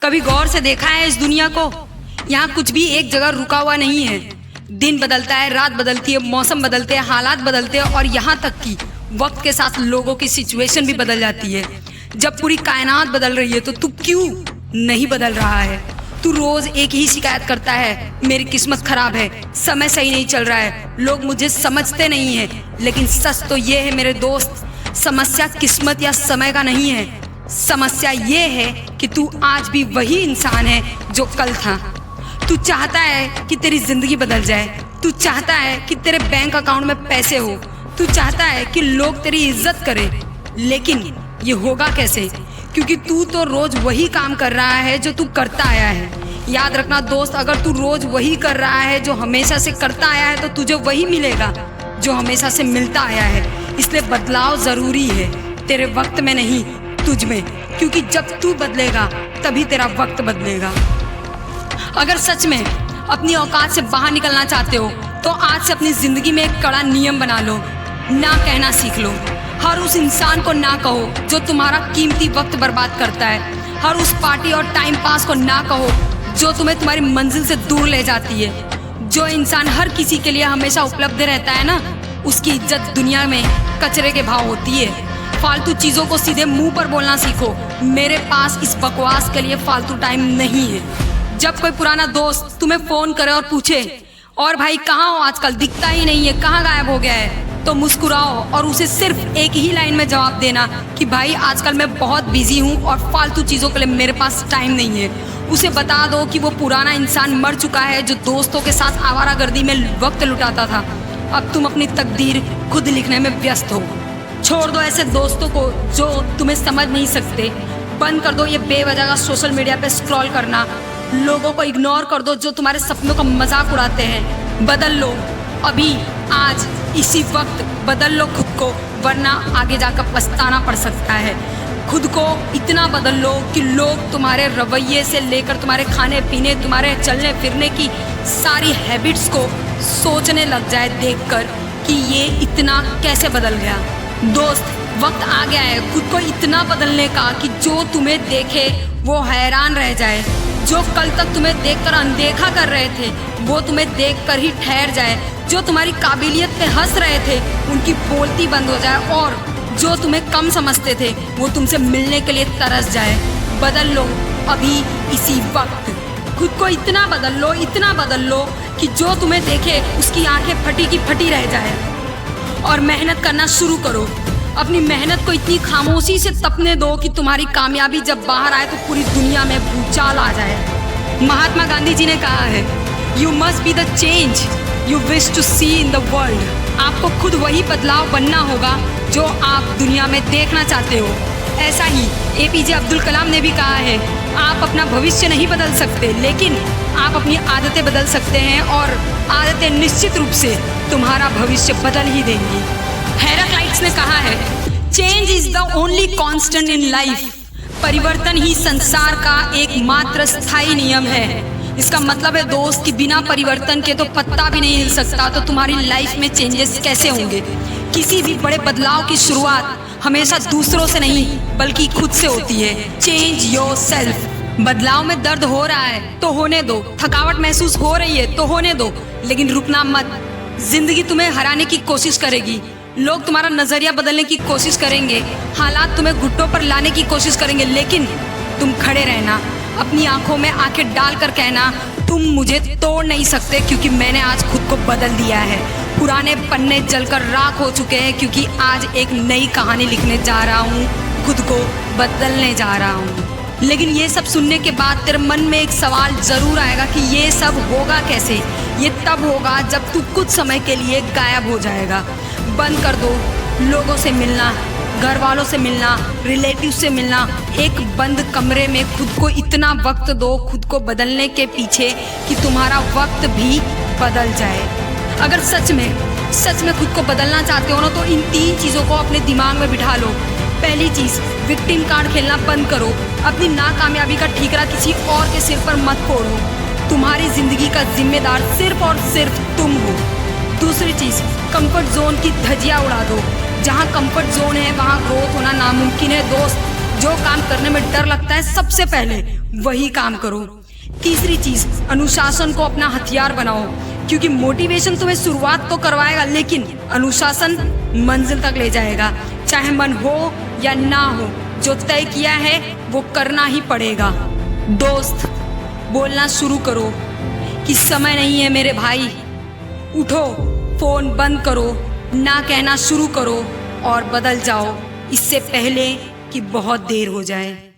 कभी गौर से देखा है इस दुनिया को? यहाँ कुछ भी एक जगह रुका हुआ नहीं है। दिन बदलता है, रात बदलती है, मौसम बदलते हैं, हालात बदलते हैं और यहाँ तक कि वक्त के साथ लोगों की सिचुएशन भी बदल जाती है। जब पूरी कायनात बदल रही है तो तू क्यों नहीं बदल रहा है? तू रोज एक ही शिकायत करता है, मेरी किस्मत खराब है, समय सही नहीं चल रहा है, लोग मुझे समझते नहीं है। लेकिन सच तो ये है मेरे दोस्त, समस्या किस्मत या समय का नहीं है। समस्या ये है कि तू आज भी वही इंसान है जो कल था। तू चाहता है कि तेरी जिंदगी बदल जाए, तू चाहता है कि तेरे बैंक अकाउंट में पैसे हो, तू चाहता है कि लोग तेरी इज्जत करें, लेकिन ये होगा कैसे? क्योंकि तू तो रोज वही काम कर रहा है जो तू करता आया है। याद रखना दोस्त, अगर तू रोज वही कर रहा है जो हमेशा से करता आया है तो तुझे वही मिलेगा जो हमेशा से मिलता आया है। इसलिए बदलाव जरूरी है, तेरे वक्त में नहीं, तुझ में। क्योंकि जब तू बदलेगा तभी तेरा वक्त बदलेगा। अगर सच में अपनी औकात से बाहर निकलना चाहते हो तो आज से अपनी जिंदगी में एक कड़ा नियम बना लो, ना कहना सीख लो। हर उस इंसान को ना कहो जो तुम्हारा कीमती वक्त बर्बाद करता है। हर उस पार्टी और टाइम पास को ना कहो जो तुम्हें तुम्हारी मंजिल से दूर ले जाती है। जो इंसान हर किसी के लिए हमेशा उपलब्ध रहता है ना, उसकी इज्जत दुनिया में कचरे के भाव होती है। फालतू चीज़ों को सीधे मुंह पर बोलना सीखो। मेरे पास इस बकवास के लिए फालतू टाइम नहीं है। जब कोई पुराना दोस्त तुम्हें फ़ोन करे और पूछे, और भाई कहाँ हो आजकल, दिखता ही नहीं है, कहाँ गायब हो गया है, तो मुस्कुराओ और उसे सिर्फ एक ही लाइन में जवाब देना कि भाई आजकल मैं बहुत बिजी हूँ और फालतू चीज़ों के लिए मेरे पास टाइम नहीं है। उसे बता दो कि वो पुराना इंसान मर चुका है जो दोस्तों के साथ आवारागर्दी में वक्त लुटाता था। अब तुम अपनी तकदीर खुद लिखने में व्यस्त हो। छोड़ दो ऐसे दोस्तों को जो तुम्हें समझ नहीं सकते। बंद कर दो ये बेवजह का सोशल मीडिया पे स्क्रॉल करना। लोगों को इग्नोर कर दो जो तुम्हारे सपनों का मजाक उड़ाते हैं। बदल लो अभी, आज, इसी वक्त बदल लो खुद को, वरना आगे जाकर पछताना पड़ सकता है। खुद को इतना बदल लो कि लोग तुम्हारे रवैये से लेकर तुम्हारे खाने पीने, तुम्हारे चलने फिरने की सारी हैबिट्स को सोचने लग जाए देखकर कि ये इतना कैसे बदल गया। दोस्त, वक्त आ गया है खुद को इतना बदलने का कि जो तुम्हें देखे वो हैरान रह जाए। जो कल तक तुम्हें देखकर अनदेखा कर रहे थे वो तुम्हें देखकर ही ठहर जाए। जो तुम्हारी काबिलियत पे हंस रहे थे उनकी बोलती बंद हो जाए और जो तुम्हें कम समझते थे वो तुमसे मिलने के लिए तरस जाए। बदल लो अभी, इसी वक्त। खुद को इतना बदल लो कि जो तुम्हें देखे उसकी आंखें फटी की फटी रह जाए। और मेहनत करना शुरू करो। अपनी मेहनत को इतनी खामोशी से तपने दो कि तुम्हारी कामयाबी जब बाहर आए तो पूरी दुनिया में भूचाल आ जाए। महात्मा गांधी जी ने कहा है, you must be the change you wish to see in the world. आपको खुद वही बदलाव बनना होगा जो आप दुनिया में देखना चाहते हो। ऐसा ही APJ अब्दुल कलाम ने भी कहा है, आप अपना भविष्य नहीं बदल सकते लेकिन आप अपनी आदतें बदल सकते हैं और आदतें निश्चित रूप से तुम्हारा भविष्य बदल ही देंगी। हेराक्लाइट्स ने कहा है, change is the only constant in life. परिवर्तन ही संसार का एकमात्र स्थायी नियम है। इसका मतलब है दोस्त कि बिना परिवर्तन के तो पत्ता भी नहीं हिल सकता। तो तुम्हारी लाइफ में चेंजेस कैसे होंगे? किसी भी बड़े बदलाव की शुरुआत हमेशा दूसरों से नहीं बल्कि खुद से होती है। Change yourself. बदलाव में दर्द हो रहा है तो होने दो, थकावट महसूस हो रही है तो होने दो, लेकिन रुकना मत। जिंदगी तुम्हें हराने की कोशिश करेगी, लोग तुम्हारा नजरिया बदलने की कोशिश करेंगे, हालात तुम्हें घुटनों पर लाने की कोशिश करेंगे, लेकिन तुम खड़े रहना। अपनी आंखों में आंखें डालकर कहना, तुम मुझे तोड़ नहीं सकते क्योंकि मैंने आज खुद को बदल दिया है। पुराने पन्ने जलकर राख हो चुके हैं क्योंकि आज एक नई कहानी लिखने जा रहा हूँ, खुद को बदलने जा रहा हूँ। लेकिन ये सब सुनने के बाद तेरे मन में एक सवाल जरूर आएगा कि ये सब होगा कैसे? ये तब होगा जब तू कुछ समय के लिए गायब हो जाएगा। बंद कर दो लोगों से मिलना, घर वालों से मिलना, रिलेटिव से मिलना। एक बंद कमरे में खुद को इतना वक्त दो खुद को बदलने के पीछे कि तुम्हारा वक्त भी बदल जाए। अगर सच में खुद को बदलना चाहते हो ना तो इन 3 चीज़ों को अपने दिमाग में बिठा लो। पहली चीज़, विक्टिम कार्ड खेलना बंद करो। अपनी नाकामयाबी का ठीकरा किसी और के सिर पर मत फोड़ो। तुम्हारी जिंदगी का जिम्मेदार सिर्फ और सिर्फ तुम हो। दूसरी चीज़, कंफर्ट जोन की धज्जियाँ उड़ा दो। जहाँ कंफर्ट जोन है वहाँ ग्रोथ होना नामुमकिन है दोस्त। जो काम करने में डर लगता है सबसे पहले वही काम करो। तीसरी चीज, अनुशासन को अपना हथियार बनाओ, क्योंकि मोटिवेशन तुम्हें शुरुआत तो करवाएगा लेकिन अनुशासन मंजिल तक ले जाएगा। चाहे मन हो या ना हो, जो तय किया है वो करना ही पड़ेगा। दोस्त, बोलना शुरू करो कि समय नहीं है मेरे भाई, उठो, फोन बंद करो, ना कहना शुरू करो और बदल जाओ, इससे पहले कि बहुत देर हो जाए।